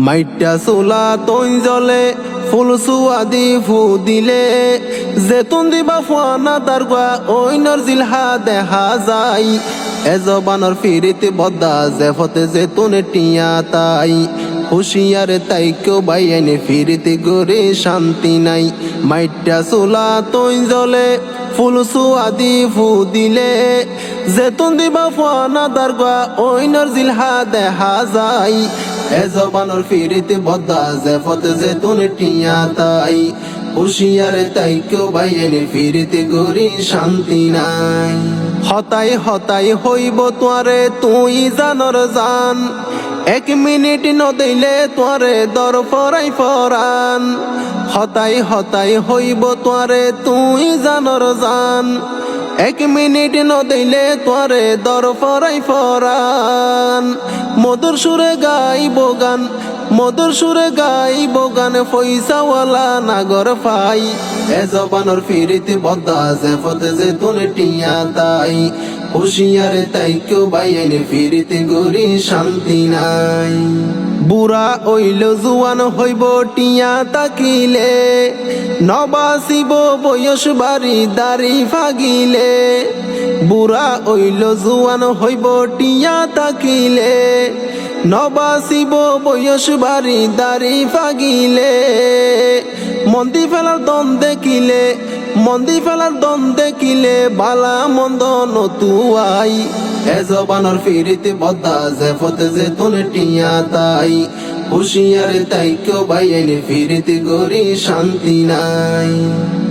মাইটা চোলা তৈ জলে ফুল সুয়াদি ফু দিলে জেতুন দিবা ফুয়ানা দারগা ওইনর জিলহা দেখা যায় এজবানর ফিরিতে বদ্দা জেফতে জেতুনে টিয়া তাই হুশিয়ারে তাই কেউ বাইনে ফিরিতে গরে শান্তি নাই মাইটা চোলা তৈ জলে ফুল সুয়াদি ফু দিলে জেতুন দিবা ফুয়ানা দারগা ওইনর জিলহা দেখা যায় এজবানর ফিরিতে বদ্দা জেফতে জেতুনে টিয়া তাই হুশিয়ারে তাই কেউ বাইনে ফিরিতে গরি শান্তি নাই হতাই হতাই হইব তোয়ারে তুই জানর জান এক মিনিট নদিলে তোয়ারে দর ফরাই ফরান হতাই হতাই হইব তোয়ারে তুই জানর জান এক মিনিট নদিলে তোয়ারে দর ফরাই ফরান মধুর সুরে গাইব গান মধুর সুরে গাইব গান পয়সাওয়ালা নাগর পাই এজবানর ফিরিতে বদ্দা জেফতে জেতুনে টিয়া তাই হুশিয়ারে তাই কেউ বাইনে ফিরিতে গরি শান্তি নাই বুড়া ওইল জুয়ান হইব টিয়া তাকিলে নবাসিব বয়স বাড়ি দাড়ি ফাগিলে বুড়া ওইল জুয়ান হইব টিয়া তাকিলে নবাসিব বয়স বাড়ি দাড়ি ফাগিলে মন্দি ফেলার দন দেখিলে মন্দি ফেলার দন দেখিলে বালা মন্দ নতুয়াই এজবানর ফিরিতে বদ্দা জেফতে জেতুনে টিয়া তাই হুশিয়ারে তাই কেউ বাইনে ফিরিতে গরি শান্তি নাই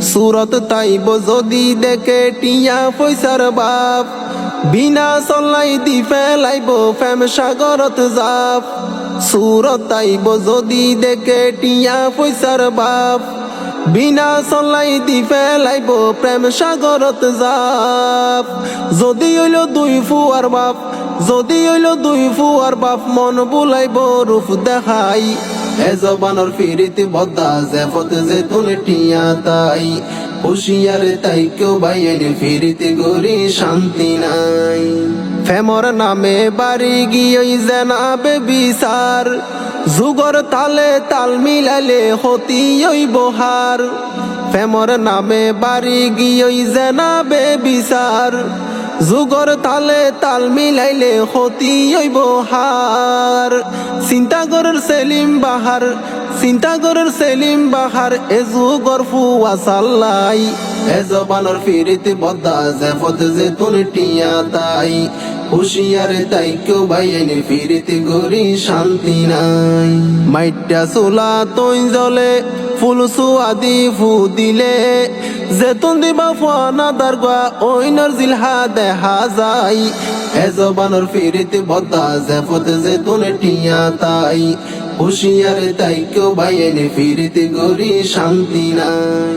সুরত তাইব যদি দেখে টিয়া পয়সার বাপ বিনা চলাই দি ফেলাইব ফেম সাগরত জাপ সুরত তাইব যদি দেখে টিয়া পয়সার বাপ বিনা চলাই দি ফেলাইব প্রেম সাগরত জাপ যদি হইল দুই ফুয়ার বাপ যদি হইল দুই ফুয়ার বাপ মন বুলাইব রূপ দেখাই এজবানর ফিরিতে বদ্দা জেফতে জেতুনে টিয়া তাই হুশিয়ারে তাই কেউ বাইনে ফিরিতে গরি শান্তি নাই ফেমর নামে বাড়ি গিয়ে জেনাবে বিচার যুগর তালে তাল মিলালে হতি বহার ফেমর নামে বাড়ি গিয়ে জেনাবে বিচার যুগর তালে তাল মিলাইলে হতি বহার চিন্তা করার সেলিম বাহার চিন্তা করার সেলিম বাহার এ যুগর ফুয়া সাল্লাই এজবানর ফিরিতে বদ্দা জেফতে জেতুনে টিয়া তাই হুশিয়ারে তাই কেউ বাইনে ফিরিতে গরি শান্তি নাই মাইটা চোলা তৈ জলে ফুল সুয়াদি ফু দিলে জেতুন দিবা ফুয়ানা দারগা ওইনর জিলহা দেখা যায় এজবানর ফিরিতে বদ্দা জেফতে জেতুনে টিয়া তাই হুশিয়ারে তাই কেউ বাইনে ফিরিতে গরি শান্তি নাই।